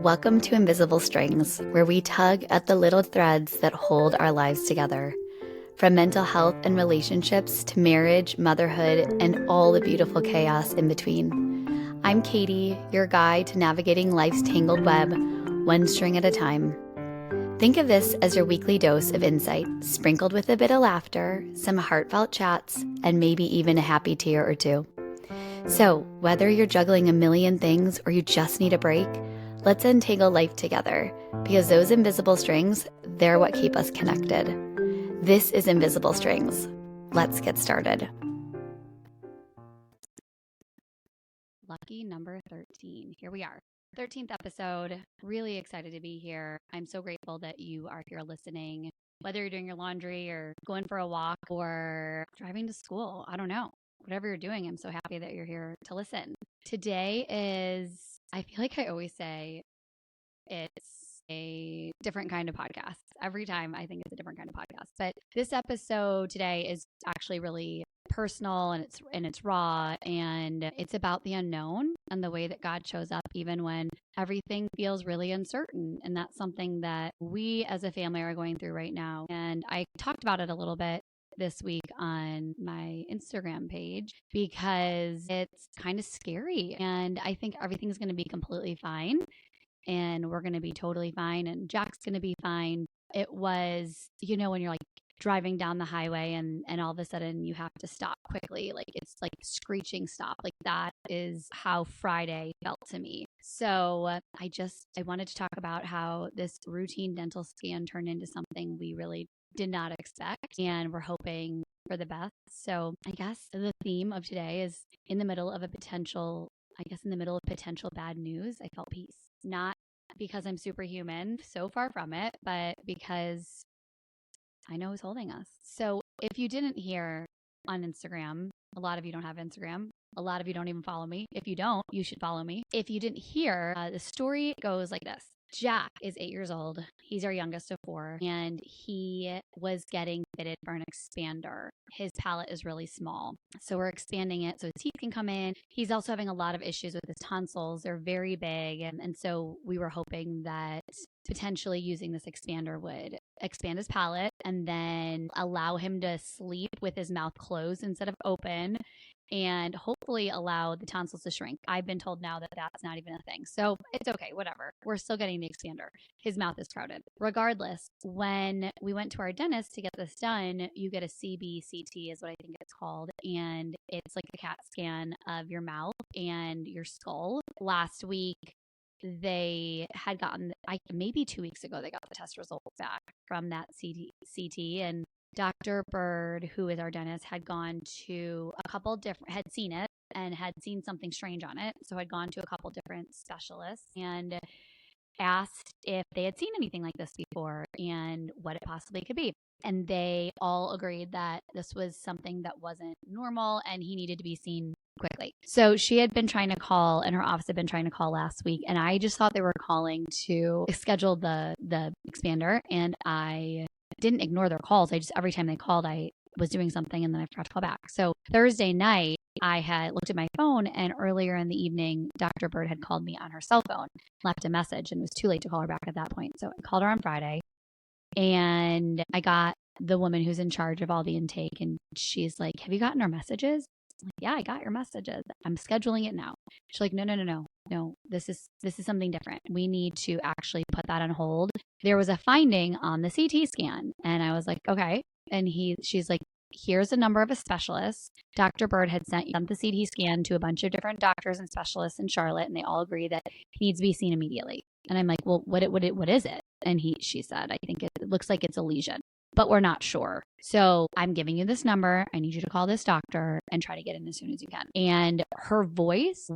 Welcome to Invisible Strings, where we tug at the little threads that hold our lives together. From mental health and relationships to marriage, motherhood, and all the beautiful chaos in between. I'm Katie, your guide to navigating life's tangled web, one string at a time. Think of this as your weekly dose of insight, sprinkled with a bit of laughter, some heartfelt chats, and maybe even a happy tear or two. So, whether you're juggling a million things or you just need a break, let's untangle life together, because those invisible strings, they're what keep us connected. This is Invisible Strings. Let's get started. Lucky number 13. Here we are. 13th episode. Really excited to be here. I'm so grateful that you are here listening, whether you're doing your laundry or going for a walk or driving to school. I don't know. Whatever you're doing, I'm so happy that you're here to listen. Today is, I feel like I always say, it's a different kind of podcast. Every time I think it's a different kind of podcast. But this episode today is actually really personal and it's raw, and it's about the unknown and the way that God shows up even when everything feels really uncertain. And that's something that we as a family are going through right now. And I talked about it a little bit this week on my Instagram page because it's kind of scary, and I think everything's going to be completely fine. And we're going to be totally fine. And Jack's going to be fine. It was, when you're like driving down the highway and all of a sudden you have to stop quickly. Like it's like screeching stop. Like that is how Friday felt to me. So I wanted to talk about how this routine dental scan turned into something we really did not expect. And we're hoping for the best. So I guess the theme of today is in the middle of potential bad news, I felt peace. Not because I'm superhuman, so far from it, but because I know who's holding us. So if you didn't hear on Instagram, a lot of you don't have Instagram. A lot of you don't even follow me. If you don't, you should follow me. If you didn't hear, the story goes like this. Jack is 8 years old. He's our youngest of 4, and he was getting fitted for an expander. His palate is really small, so we're expanding it so his teeth can come in. He's also having a lot of issues with his tonsils. They're very big, and so we were hoping that potentially using this expander would expand his palate and then allow him to sleep with his mouth closed instead of open, and hopefully allow the tonsils to shrink. I've been told now that that's not even a thing. So it's okay, whatever. We're still getting the expander. His mouth is crowded. Regardless, when we went to our dentist to get this done, you get a CBCT is what I think it's called. And it's like a CAT scan of your mouth and your skull. Last week, they had gotten, maybe 2 weeks ago, they got the test results back from that CT, and Dr. Bird, who is our dentist, had gone to had seen it and had seen something strange on it. So had gone to a couple different specialists and asked if they had seen anything like this before and what it possibly could be. And they all agreed that this was something that wasn't normal and he needed to be seen quickly. So she had been trying to call, and her office had been trying to call last week, and I just thought they were calling to schedule the expander, and I didn't ignore their calls. Every time they called, I was doing something and then I forgot to call back. So Thursday night, I had looked at my phone, and earlier in the evening, Dr. Bird had called me on her cell phone, left a message, and it was too late to call her back at that point. So I called her on Friday, and I got the woman who's in charge of all the intake, and she's like, "Have you gotten our messages?" I'm like, "Yeah, I got your messages. I'm scheduling it now." She's like, No, this is something different. We need to actually put that on hold. There was a finding on the CT scan. And I was like, okay. And she's like, here's a number of a specialist. Dr. Bird had sent the CT scan to a bunch of different doctors and specialists in Charlotte, and they all agree that he needs to be seen immediately. And I'm like, well, what is it? And she said, I think it looks like it's a lesion, but we're not sure. So I'm giving you this number. I need you to call this doctor and try to get in as soon as you can. And her voice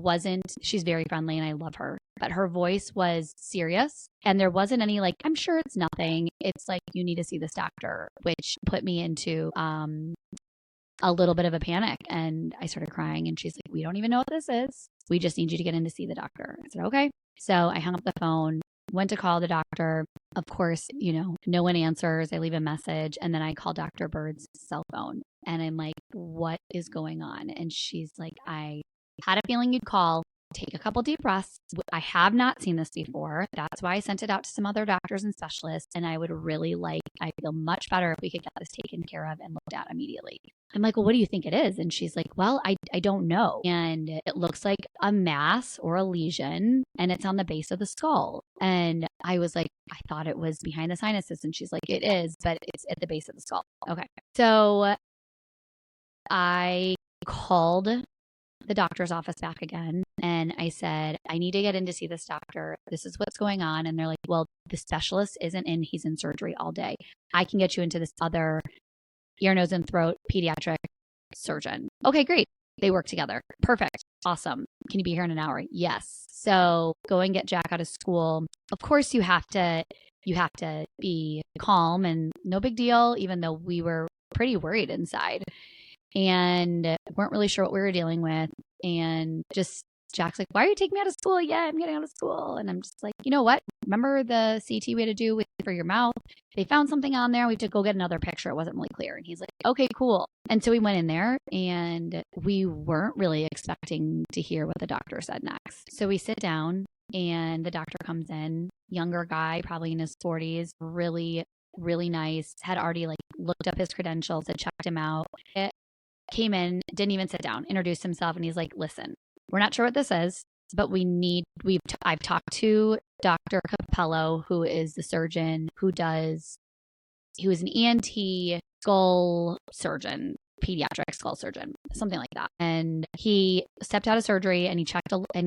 she's very friendly and I love her, but her voice was serious. And there wasn't any like, I'm sure it's nothing. It's like, you need to see this doctor, which put me into a little bit of a panic. And I started crying, and she's like, we don't even know what this is. We just need you to get in to see the doctor. I said, okay. So I hung up the phone, went to call the doctor. Of course, no one answers. I leave a message, and then I call Dr. Bird's cell phone, and I'm like, what is going on? And she's like, I had a feeling you'd call. take a couple deep breaths. I have not seen this before. That's why I sent it out to some other doctors and specialists. And I feel much better if we could get this taken care of and looked at immediately. I'm like, well, what do you think it is? And she's like, well, I don't know. And it looks like a mass or a lesion, and it's on the base of the skull. And I was like, I thought it was behind the sinuses. And she's like, it is, but it's at the base of the skull. Okay. So I called the doctor's office back again, and I said, I need to get in to see this doctor. This is what's going on. And they're like, well, the specialist isn't in. He's in surgery all day. I can get you into this other ear, nose, and throat pediatric surgeon. Okay, great. They work together. Perfect. Awesome. Can you be here in an hour? Yes. So go and get Jack out of school. Of course, you have to be calm and no big deal, even though we were pretty worried inside and weren't really sure what we were dealing with. And just Jack's like, why are you taking me out of school? Yeah, I'm getting out of school. And I'm just like, you know what? Remember the CT we had to do for your mouth? They found something on there. We had to go get another picture. It wasn't really clear. And he's like, okay, cool. And so we went in there, and we weren't really expecting to hear what the doctor said next. So we sit down, and the doctor comes in, younger guy, probably in his 40s, really, really nice, had already looked up his credentials, had checked him out. It came in, didn't even sit down, introduced himself, and he's like, listen, we're not sure what this is, but I've talked to Dr. Capello, who is the surgeon he was an ENT skull surgeon, pediatric skull surgeon, something like that. And he stepped out of surgery, and he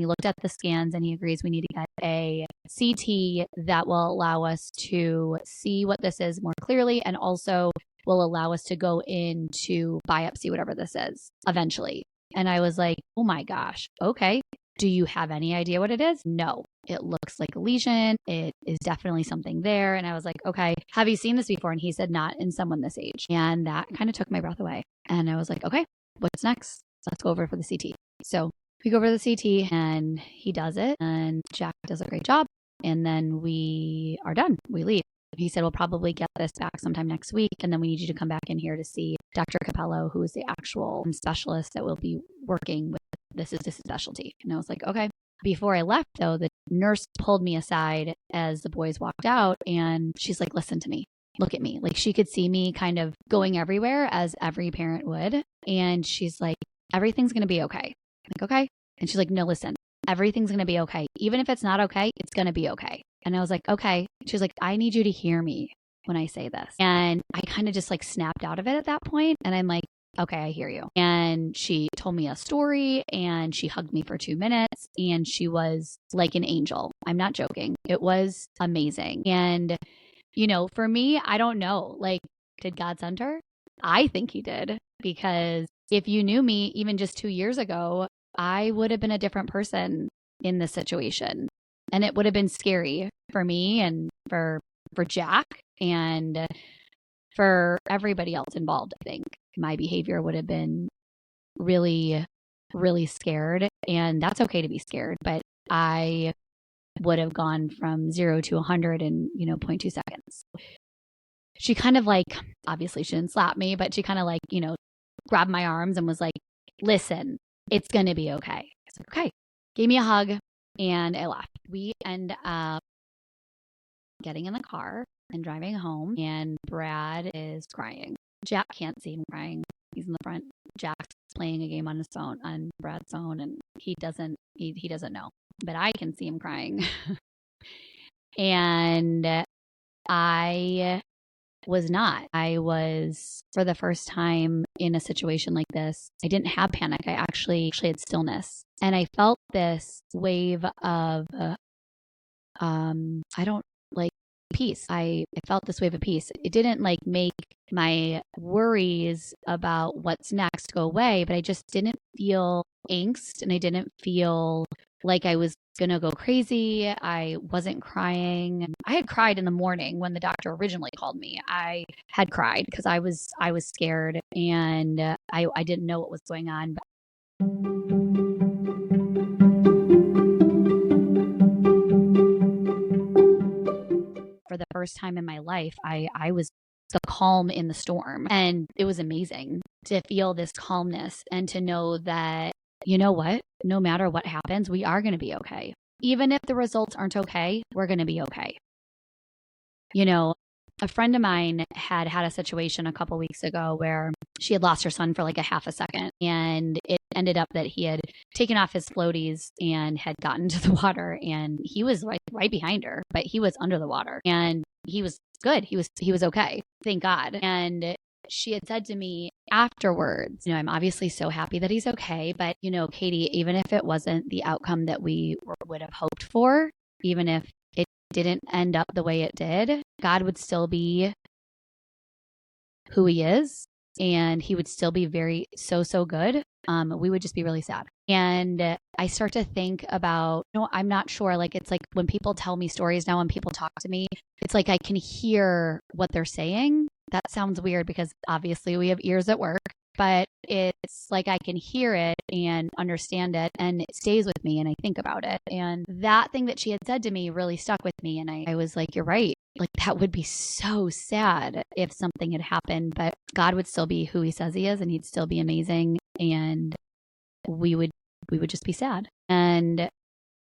looked at the scans, and he agrees we need to get a CT that will allow us to see what this is more clearly, and also will allow us to go into biopsy whatever this is eventually. And I was like, oh my gosh, okay. Do you have any idea what it is? No. It looks like a lesion. It is definitely something there. And I was like, okay, have you seen this before? And he said, not in someone this age. And that kind of took my breath away. And I was like, okay, what's next? Let's go over for the CT. So we go over to the CT, and he does it, and Jack does a great job. And then we are done. We leave. He said, we'll probably get this back sometime next week, and then we need you to come back in here to see Dr. Capello, who is the actual specialist that will be working with this specialty. And I was like, okay. Before I left, though, the nurse pulled me aside as the boys walked out, and she's like, listen to me. Look at me. She could see me kind of going everywhere, as every parent would. And she's like, everything's going to be okay. I'm like, okay. And she's like, no, listen, everything's going to be okay. Even if it's not okay, it's going to be okay. And I was like, okay. She's like, I need you to hear me when I say this. And I kind of just snapped out of it at that point. And I'm like, okay, I hear you. And she told me a story, and she hugged me for 2 minutes, and she was like an angel. I'm not joking. It was amazing. And, for me, I don't know, did God send her? I think he did, because if you knew me even just 2 years ago, I would have been a different person in this situation. And it would have been scary for me and for Jack and for everybody else involved. I think my behavior would have been really, really scared. And that's okay to be scared. But I would have gone from 0 to 100 in, 0.2 seconds. She kind of obviously she didn't slap me, but she kind of grabbed my arms and was like, listen, it's going to be okay. I was like, okay. Gave me a hug, and I left. We end up getting in the car and driving home, and Brad is crying. Jack can't see him crying. He's in the front. Jack's playing a game on his phone, on Brad's phone, and he doesn't know. But I can see him crying. And I was not. I was, for the first time in a situation like this, I didn't have panic. I actually had stillness. And I felt this wave of, peace. I felt this wave of peace. It didn't make my worries about what's next go away, but I just didn't feel angst, and I didn't feel like I was going to go crazy. I wasn't crying. I had cried in the morning when the doctor originally called me. I had cried because I was scared, and I didn't know what was going on. For the first time in my life, I was the calm in the storm. And it was amazing to feel this calmness and to know that you know what? No matter what happens, we are going to be okay. Even if the results aren't okay, we're going to be okay. You know, a friend of mine had a situation a couple weeks ago where she had lost her son for like a half a second, and it ended up that he had taken off his floaties and had gotten to the water, and he was right behind her, but he was under the water, and he was good. He was okay. Thank God. And she had said to me afterwards, I'm obviously so happy that he's okay, but Katie, even if it wasn't the outcome that we would have hoped for, even if it didn't end up the way it did, God would still be who he is, and he would still be very so good. We would just be really sad. And I start to think about, I'm not sure, like, it's like when people tell me stories now, when people talk to me, it's like I can hear what they're saying. That sounds weird because obviously we have ears at work, but it's like I can hear it and understand it, and it stays with me, and I think about it. And that thing that she had said to me really stuck with me, and I was like, you're right. Like, that would be so sad if something had happened, but God would still be who he says he is, and he'd still be amazing, and we would just be sad. And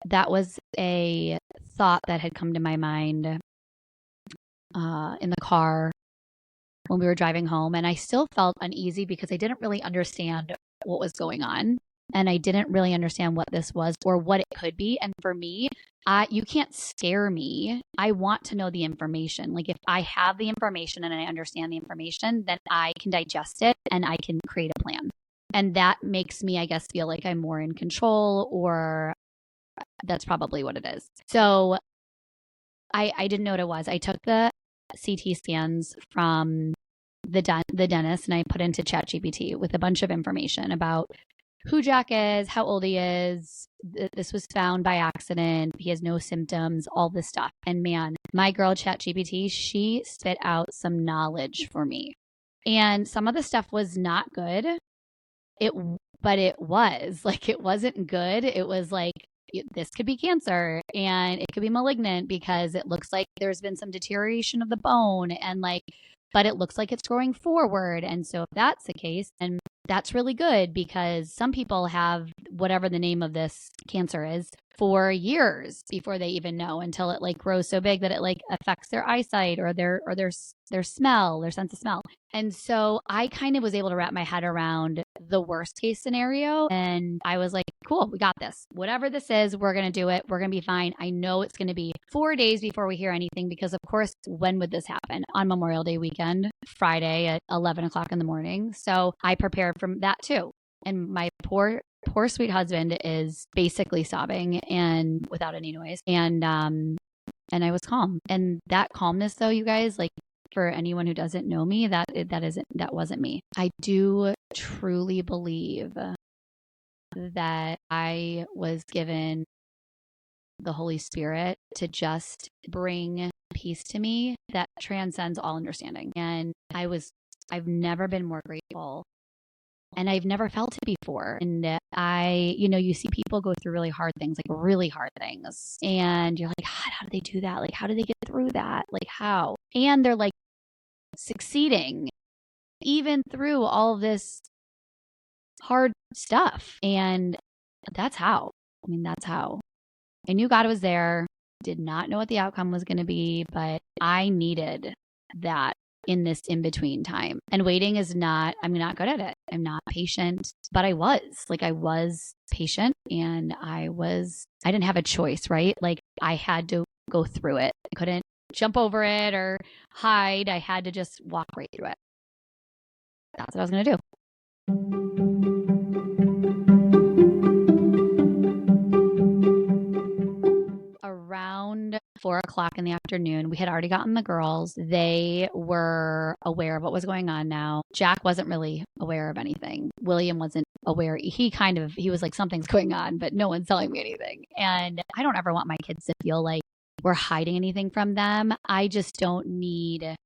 that was a thought that had come to my mind in the car when we were driving home. And I still felt uneasy because I didn't really understand what was going on. And I didn't really understand what this was or what it could be. And for me, you can't scare me. I want to know the information. Like, if I have the information and I understand the information, then I can digest it and I can create a plan. And that makes me, I guess, feel like I'm more in control, or that's probably what it is. So I didn't know what it was. I took the CT scans from the dentist, and I put into ChatGPT with a bunch of information about who Jack is, how old he is. This was found by accident. He has no symptoms, all this stuff. And man, my girl ChatGPT, she spit out some knowledge for me. And some of the stuff was not good. But it was like, it wasn't good. It was like, this could be cancer and it could be malignant because it looks like there's been some deterioration of the bone, and like, but it looks like it's growing forward. And so if that's the case, then that's really good, because some people have whatever the name of this cancer is for years before they even know, until it like grows so big that it like affects their eyesight or their smell, their sense of smell. And so I kind of was able to wrap my head around the worst case scenario. And I was like, cool, we got this. Whatever this is, we're going to do it. We're going to be fine. I know it's going to be 4 days before we hear anything, because of course, when would this happen? On Memorial Day weekend, Friday at 11 o'clock in the morning. So I prepared for that too. And my poor sweet husband is basically sobbing and without any noise. And I was calm. And that calmness, though, you guys, like, for anyone who doesn't know me, that wasn't me. I do truly believe that I was given the Holy Spirit to just bring peace to me that transcends all understanding. And I've never been more grateful. And I've never felt it before. And you see people go through really hard things, and you're like, God, how do they do that? Like, how do they get through that? Like, how? And they're like succeeding even through all of this hard stuff. And that's how. I knew God was there, did not know what the outcome was going to be, but I needed that in this in-between time. And waiting I'm not good at it. I'm not patient, but I was patient, and I didn't have a choice, right? Like, I had to go through it. I couldn't jump over it or hide. I had to just walk right through it. That's what I was going to do. Around 4 o'clock in the afternoon, we had already gotten the girls. They were aware of what was going on now. Jack wasn't really aware of anything. William wasn't aware. He was like, something's going on, but no one's telling me anything. And I don't ever want my kids to feel like we're hiding anything from them. I just don't need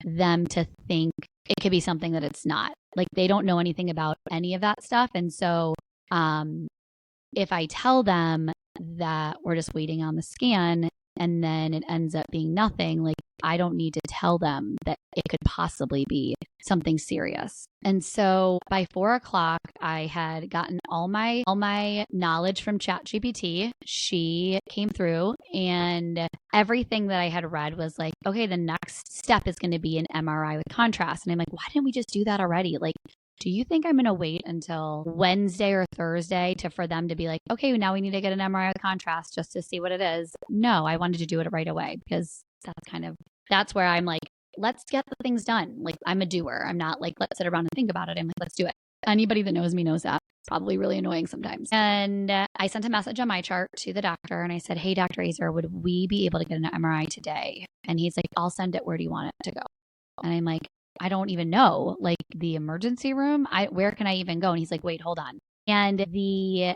them to think it could be something that it's not. Like, they don't know anything about any of that stuff. And so if I tell them that we're just waiting on the scan and then it ends up being nothing, like, I don't need to tell them that it could possibly be something serious. And so by 4:00, I had gotten all my knowledge from ChatGPT. She came through, and everything that I had read was like, okay, the next step is going to be an MRI with contrast. And I'm like, why didn't we just do that already? Like, do you think I'm going to wait until Wednesday or Thursday for them to be like, okay, now we need to get an MRI with contrast just to see what it is? No, I wanted to do it right away because that's where I'm like, let's get the things done. Like, I'm a doer. I'm not like, let's sit around and think about it. I'm like, let's do it. Anybody that knows me knows that. Probably really annoying sometimes. And I sent a message on my chart to the doctor and I said, hey, Dr. Azer, would we be able to get an MRI today? And he's like, I'll send it. Where do you want it to go? And I'm like, I don't even know. Like, the emergency room, where can I even go? And he's like, wait, hold on. And the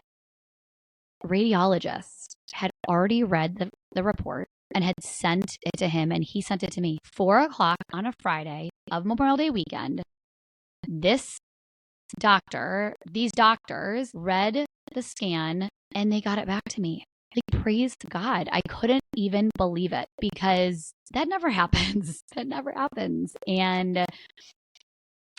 radiologist had already read the report and had sent it to him, and he sent it to me 4:00 on a Friday of Memorial Day weekend. These doctors read the scan and they got it back to me. Like, praise God. I couldn't even believe it because that never happens. That never happens. And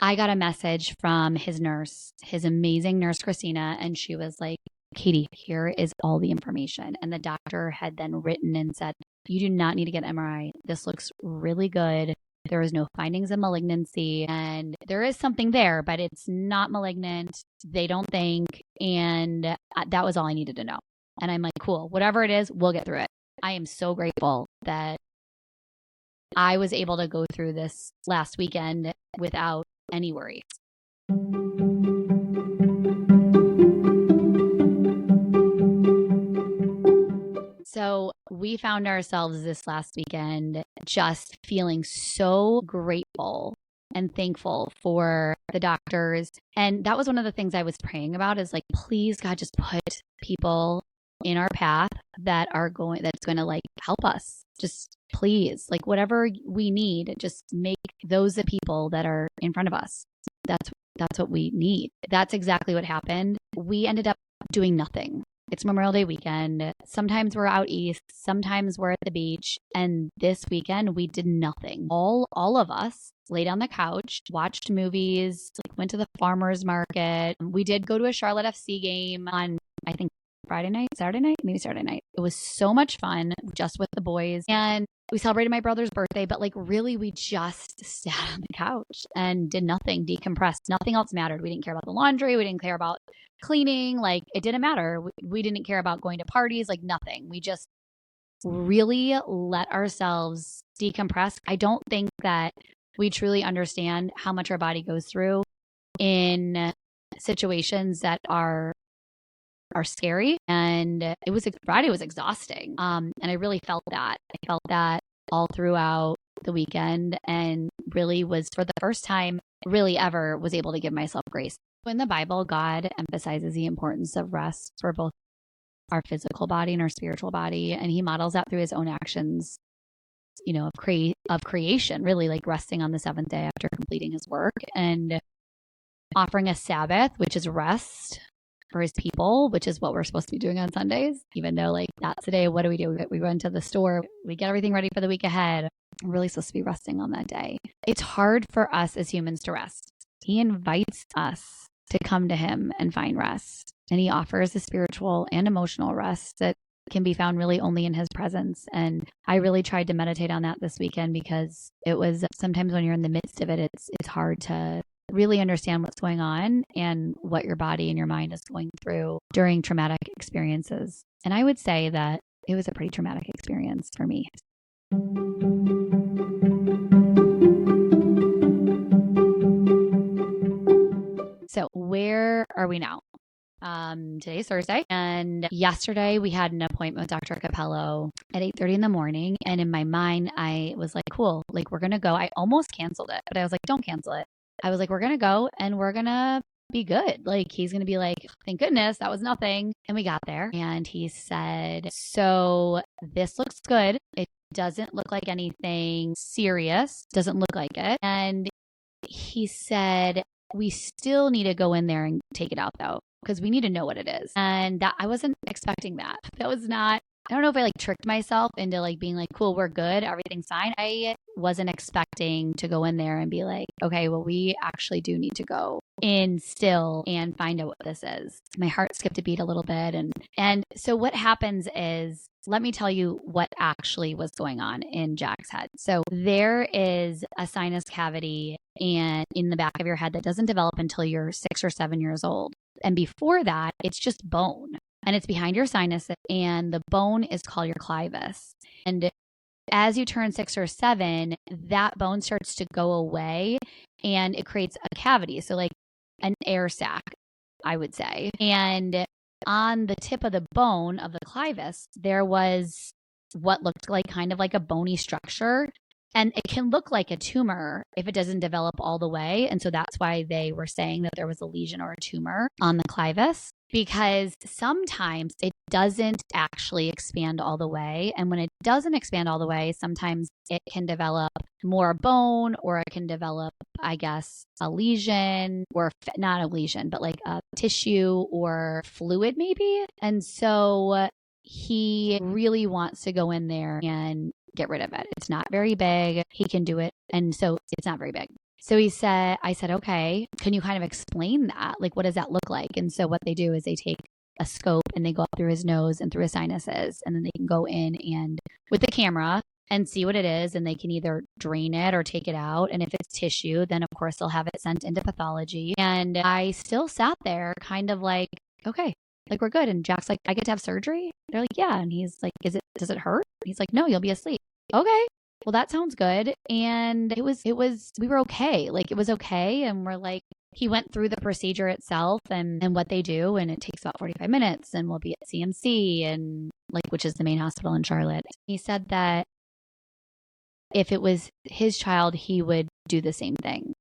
I got a message from his nurse, his amazing nurse, Christina, and she was like, Katie, here is all the information. And the doctor had then written and said, you do not need to get an MRI. This looks really good. There is no findings of malignancy, and there is something there, but it's not malignant. They don't think. And that was all I needed to know. And I'm like, cool, whatever it is, we'll get through it. I am so grateful that I was able to go through this last weekend without any worries. So we found ourselves this last weekend just feeling so grateful and thankful for the doctors. And that was one of the things I was praying about is like, please, God, just put people in our path that's going to like help us. Just please, like whatever we need, just make those the people that are in front of us. That's what we need. That's exactly what happened. We ended up doing nothing. It's Memorial Day weekend. Sometimes we're out east, sometimes we're at the beach. And this weekend we did nothing. All of us laid on the couch, watched movies, like went to the farmer's market. We did go to a Charlotte FC game on, I think, Saturday night. It was so much fun just with the boys. And we celebrated my brother's birthday, but like really we just sat on the couch and did nothing, decompressed. Nothing else mattered. We didn't care about the laundry. We didn't care about cleaning. Like it didn't matter. We didn't care about going to parties, like nothing. We just really let ourselves decompress. I don't think that we truly understand how much our body goes through in situations that are scary. And Friday was exhausting. And I really felt that. I felt that all throughout the weekend, and really was for the first time really ever was able to give myself grace. In the Bible, God emphasizes the importance of rest for both our physical body and our spiritual body. And he models that through his own actions, of creation, really like resting on the seventh day after completing his work and offering a Sabbath, which is rest for his people, which is what we're supposed to be doing on Sundays. Even though like that's the day, what do? We run to the store, we get everything ready for the week ahead. We're really supposed to be resting on that day. It's hard for us as humans to rest. He invites us to come to him and find rest. And he offers a spiritual and emotional rest that can be found really only in his presence. And I really tried to meditate on that this weekend because it was sometimes when you're in the midst of it, it's hard to really understand what's going on and what your body and your mind is going through during traumatic experiences. And I would say that it was a pretty traumatic experience for me. So where are we now? Today's Thursday, and yesterday we had an appointment with Dr. Capello at 8:30 in the morning. And in my mind, I was like, cool, like we're going to go. I almost canceled it, but I was like, don't cancel it. I was like, we're going to go and we're going to be good. Like he's going to be like, thank goodness that was nothing. And we got there and he said, so this looks good. It doesn't look like anything serious. Doesn't look like it. And he said, we still need to go in there and take it out though, because we need to know what it is. And that I wasn't expecting that. That was not I don't know if I like tricked myself into like being like, cool, we're good, everything's fine. I wasn't expecting to go in there and be like, okay, well, we actually do need to go in still and find out what this is. My heart skipped a beat a little bit. And so what happens is, let me tell you what actually was going on in Jack's head. So there is a sinus cavity and in the back of your head that doesn't develop until you're 6 or 7 years old. And before that, it's just bone. And it's behind your sinus, and the bone is called your clivus. And as you turn 6 or 7, that bone starts to go away and it creates a cavity. So like an air sac, I would say. And on the tip of the bone of the clivus, there was what looked like kind of like a bony structure. And it can look like a tumor if it doesn't develop all the way. And so that's why they were saying that there was a lesion or a tumor on the clivus, because sometimes it doesn't actually expand all the way. And when it doesn't expand all the way, sometimes it can develop more bone, or it can develop, I guess, a lesion, or not a lesion, but like a tissue or fluid maybe. And so he really wants to go in there and get rid of it. It's not very big. He can do it. And so it's not very big. So I said, okay, can you kind of explain that? Like, what does that look like? And so what they do is they take a scope and they go up through his nose and through his sinuses. And then they can go in and with the camera and see what it is. And they can either drain it or take it out. And if it's tissue, then of course they'll have it sent into pathology. And I still sat there kind of like, okay, like we're good. And Jack's like, I get to have surgery? They're like, yeah. And he's like, does it hurt? He's like, no, you'll be asleep. Okay. Well, that sounds good. And we were okay. Like it was okay. And we're like, he went through the procedure itself and what they do. And it takes about 45 minutes and we'll be at CMC and like, which is the main hospital in Charlotte. He said that if it was his child, he would do the same thing.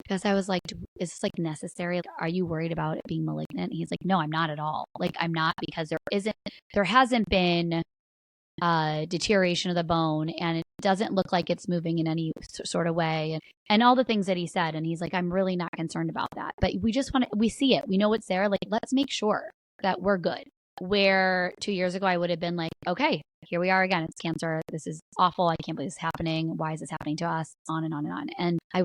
Because I was like, is this like necessary? Like, are you worried about it being malignant? He's like, no, I'm not at all. Like, I'm not, because there hasn't been deterioration of the bone, and it doesn't look like it's moving in any sort of way, and all the things that he said. And he's like, I'm really not concerned about that, but we see it, we know it's there, like let's make sure that we're good. Where 2 years ago I would have been like, okay, here we are again, it's cancer, this is awful, I can't believe this is happening, why is this happening to us, on and on and on. And I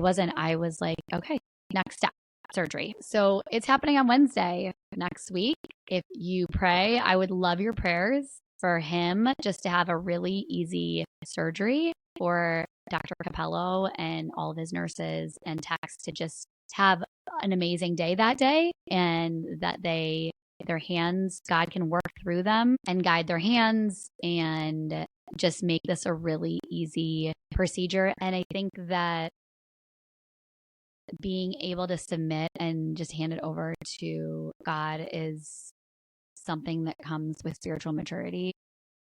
was like, okay, next step, surgery. So it's happening on Wednesday next week. If you pray, I would love your prayers for him just to have a really easy surgery, for Dr. Capello and all of his nurses and techs to just have an amazing day that day, and that their hands, God can work through them and guide their hands and just make this a really easy procedure. And I think that being able to submit and just hand it over to God is something that comes with spiritual maturity.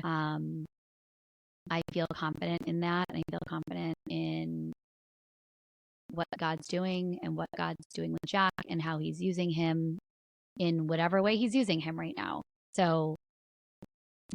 I feel confident in that, and I feel confident in what God's doing and what God's doing with Jack and how he's using him in whatever way he's using him right now. So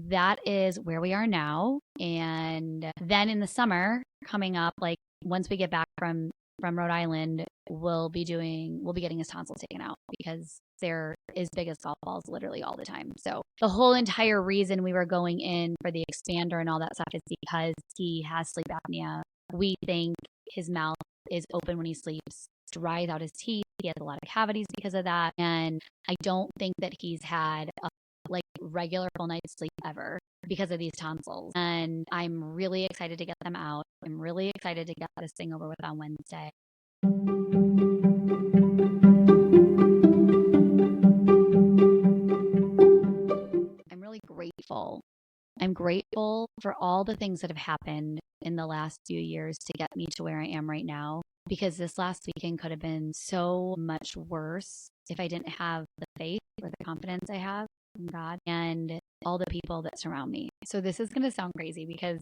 that is where we are now. And then in the summer coming up, like once we get back from Rhode Island, we'll be getting his tonsils taken out, because they're as big as golf balls literally all the time. So the whole entire reason we were going in for the expander and all that stuff is because he has sleep apnea. We think his mouth is open when he sleeps, dries out his teeth. He has a lot of cavities because of that. And I don't think that he's had a like regular full night's sleep ever because of these tonsils. And I'm really excited to get them out. I'm really excited to get this thing over with on Wednesday. I'm really grateful. I'm grateful for all the things that have happened in the last few years to get me to where I am right now, because this last weekend could have been so much worse if I didn't have the faith or the confidence I have in God and all the people that surround me. So this is going to sound crazy, because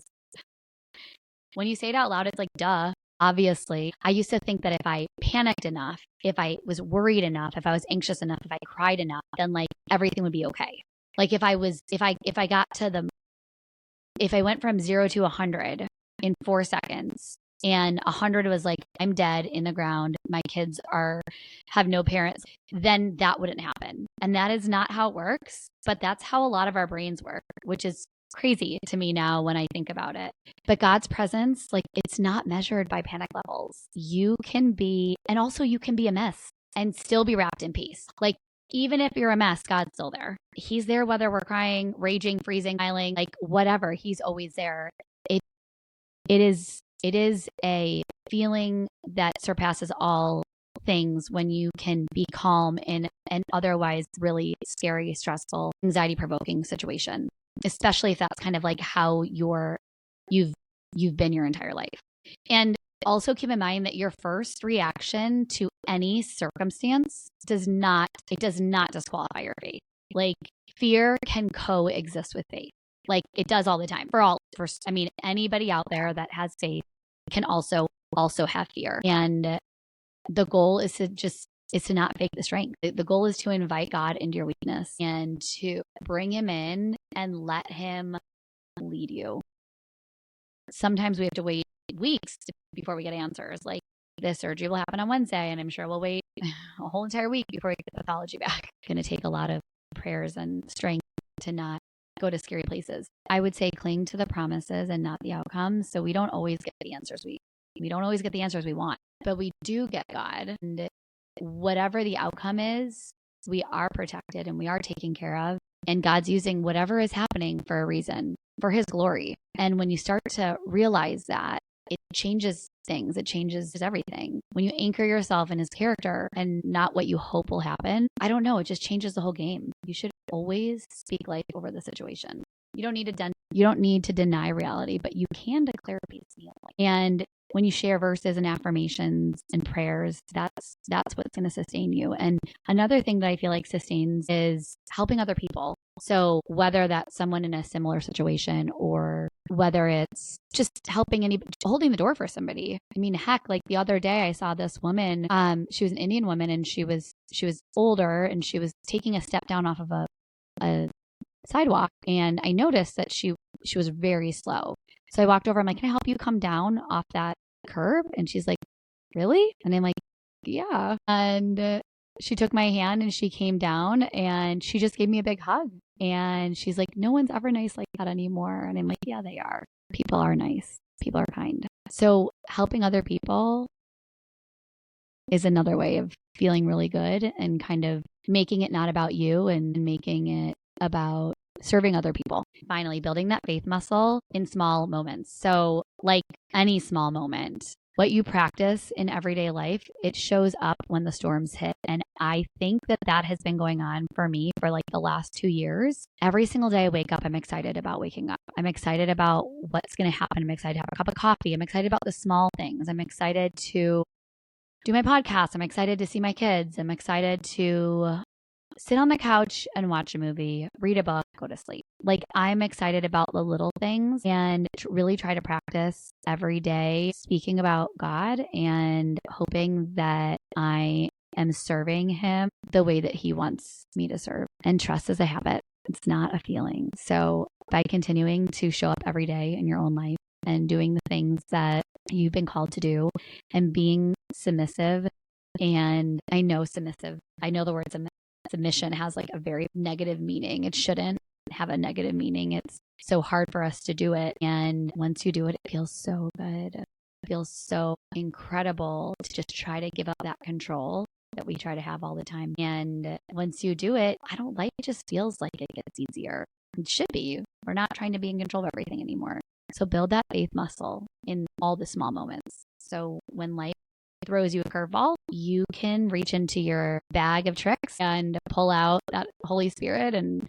when you say it out loud, it's like, duh. Obviously, I used to think that if I panicked enough, if I was worried enough, if I was anxious enough, if I cried enough, then like everything would be okay. Like if I went from 0 to 100 in 4 seconds, and 100 was like, I'm dead in the ground, my kids have no parents, then that wouldn't happen. And that is not how it works, but that's how a lot of our brains work, which is crazy to me now when I think about it. But God's presence, like, it's not measured by panic levels. You can be, and also you can be a mess and still be wrapped in peace. Like, even if you're a mess, God's still there. He's there whether we're crying, raging, freezing, smiling, like whatever. He's always there. It is a feeling that surpasses all things when you can be calm in an otherwise really scary, stressful, anxiety-provoking situation, especially if that's kind of like how you've been your entire life. And also keep in mind that your first reaction to any circumstance does not disqualify your faith. Like, fear can coexist with faith. Like, it does all the time. Anybody out there that has faith can also have fear. And the goal is to not fake the strength. The goal is to invite God into your weakness and to bring him in and let him lead you. Sometimes we have to wait weeks before we get answers. Like, this surgery will happen on Wednesday, and I'm sure we'll wait a whole entire week before we get the pathology back. It's going to take a lot of prayers and strength to not go to scary places. I would say cling to the promises and not the outcomes. So we don't always get the answers we don't always get the answers we want, but we do get God. And whatever the outcome is, we are protected and we are taken care of. And God's using whatever is happening for a reason, for his glory. And when you start to realize that, it changes things. It changes everything. When you anchor yourself in his character and not what you hope will happen, I don't know, it just changes the whole game. You should always speak life over the situation. You don't need to deny reality, but you can declare peace. And when you share verses and affirmations and prayers, that's what's going to sustain you. And another thing that I feel like sustains is helping other people. So whether that's someone in a similar situation or whether it's just holding the door for somebody. I mean, heck, like the other day I saw this woman, she was an Indian woman and she was older and she was taking a step down off of a sidewalk. And I noticed that she was very slow. So I walked over, I'm like, can I help you come down off that curb? And she's like, really? And I'm like, yeah. And she took my hand and she came down and she just gave me a big hug. And she's like, no one's ever nice like that anymore. And I'm like, yeah, they are. People are nice. People are kind. So helping other people is another way of feeling really good and kind of making it not about you and making it about serving other people. Finally, building that faith muscle in small moments. So like any small moment, what you practice in everyday life, it shows up when the storms hit. And I think that has been going on for me for like the last 2 years. Every single day I wake up, I'm excited about waking up. I'm excited about what's going to happen. I'm excited to have a cup of coffee. I'm excited about the small things. I'm excited to do my podcast. I'm excited to see my kids. I'm excited to sit on the couch and watch a movie, read a book, go to sleep. Like, I'm excited about the little things and really try to practice every day speaking about God and hoping that I am serving him the way that he wants me to serve. And trust is a habit. It's not a feeling. So by continuing to show up every day in your own life and doing the things that you've been called to do and being submissive, and I know the word submission has like a very negative meaning. It shouldn't have a negative meaning. It's so hard for us to do it. And once you do it, it feels so good. It feels so incredible to just try to give up that control that we try to have all the time. And once you do it, life just feels like it gets easier. It should be. We're not trying to be in control of everything anymore. So build that faith muscle in all the small moments. So when life throws you a curveball, you can reach into your bag of tricks and pull out that Holy Spirit and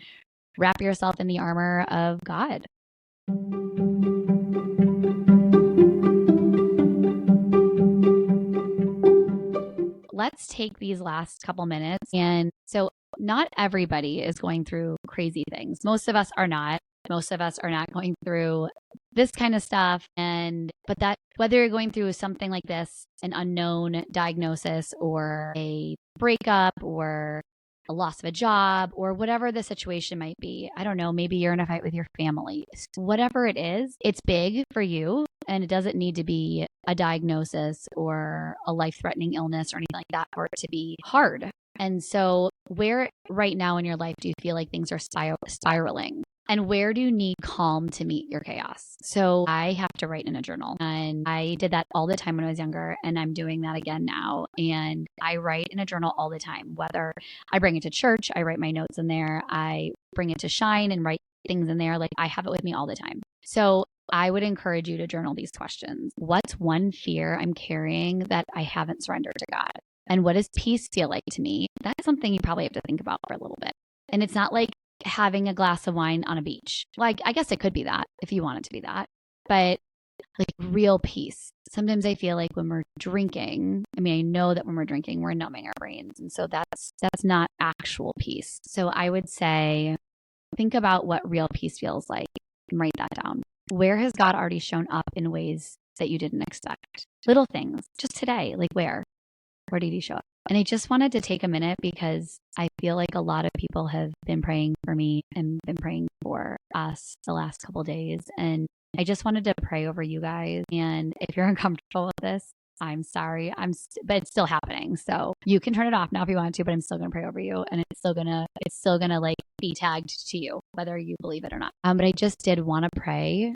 wrap yourself in the armor of God. Let's take these last couple minutes. And so not everybody is going through crazy things. Most of us are not. Most of us are not going through this kind of stuff. But that whether you're going through something like this, an unknown diagnosis or a breakup or a loss of a job or whatever the situation might be, I don't know, maybe you're in a fight with your family. Whatever it is, it's big for you. And it doesn't need to be a diagnosis or a life-threatening illness or anything like that for it to be hard. And so where right now in your life do you feel like things are spiraling? And where do you need calm to meet your chaos? So I have to write in a journal, and I did that all the time when I was younger, and I'm doing that again now. And I write in a journal all the time, whether I bring it to church, I write my notes in there, I bring it to Shine and write things in there. Like I have it with me all the time. So I would encourage you to journal these questions. What's one fear I'm carrying that I haven't surrendered to God? And what does peace feel like to me? That's something you probably have to think about for a little bit. And it's not like having a glass of wine on a beach. Like, I guess it could be that if you want it to be that, but like real peace. Sometimes I feel like when we're drinking, I know that when we're drinking, we're numbing our brains. And so that's not actual peace. So I would say, think about what real peace feels like and write that down. Where has God already shown up in ways that you didn't expect? Little things, just today, like where did he show up? And I just wanted to take a minute because I feel like a lot of people have been praying for me and been praying for us the last couple of days. And I just wanted to pray over you guys. And if you're uncomfortable with this, I'm sorry. But it's still happening. So you can turn it off now if you want to, but I'm still going to pray over you. And it's still going to like be tagged to you, whether you believe it or not. But I just did want to pray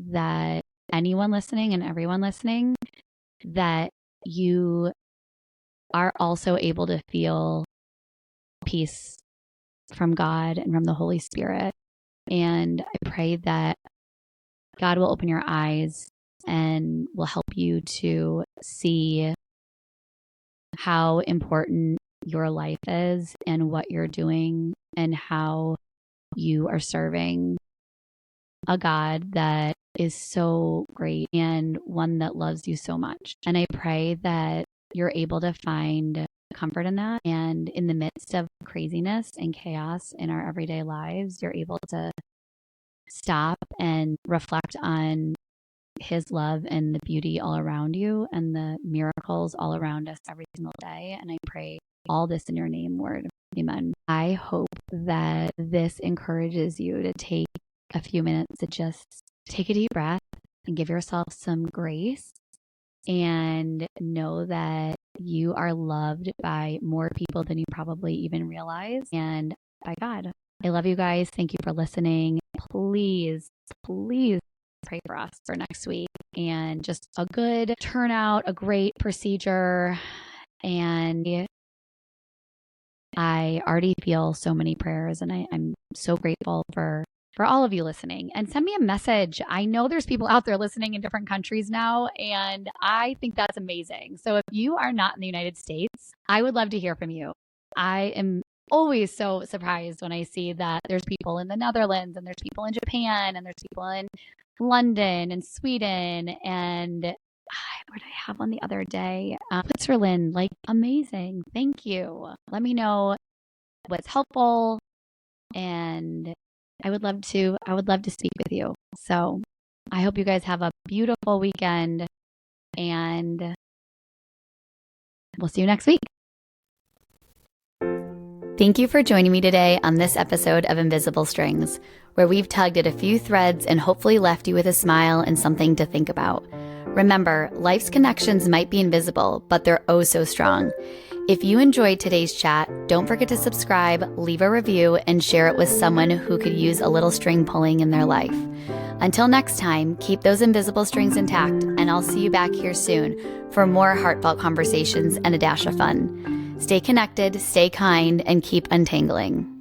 that anyone listening and everyone listening, that you are also able to feel peace from God and from the Holy Spirit. And I pray that God will open your eyes and will help you to see how important your life is and what you're doing and how you are serving a God that is so great and one that loves you so much. And I pray that you're able to find comfort in that. And in the midst of craziness and chaos in our everyday lives, you're able to stop and reflect on his love and the beauty all around you and the miracles all around us every single day. And I pray all this in your name, Lord. Amen. I hope that this encourages you to take a few minutes to just take a deep breath and give yourself some grace and know that you are loved by more people than you probably even realize, and by God. I love you guys. Thank you for listening. Please pray for us for next week and just a good turnout, a great procedure. And I already feel so many prayers, and I'm so grateful for all of you listening. And send me a message. I know there's people out there listening in different countries now, and I think that's amazing. So if you are not in the United States, I would love to hear from you. I am always so surprised when I see that there's people in the Netherlands, and there's people in Japan, and there's people in London and Sweden, and what did I have on the other day? Switzerland. Like, amazing. Thank you. Let me know what's helpful, and I would love to speak with you. So I hope you guys have a beautiful weekend, and we'll see you next week. Thank you for joining me today on this episode of Invisible Strings, where we've tugged at a few threads and hopefully left you with a smile and something to think about. Remember, life's connections might be invisible, but they're oh so strong. If you enjoyed today's chat, don't forget to subscribe, leave a review, and share it with someone who could use a little string pulling in their life. Until next time, keep those invisible strings intact, and I'll see you back here soon for more heartfelt conversations and a dash of fun. Stay connected, stay kind, and keep untangling.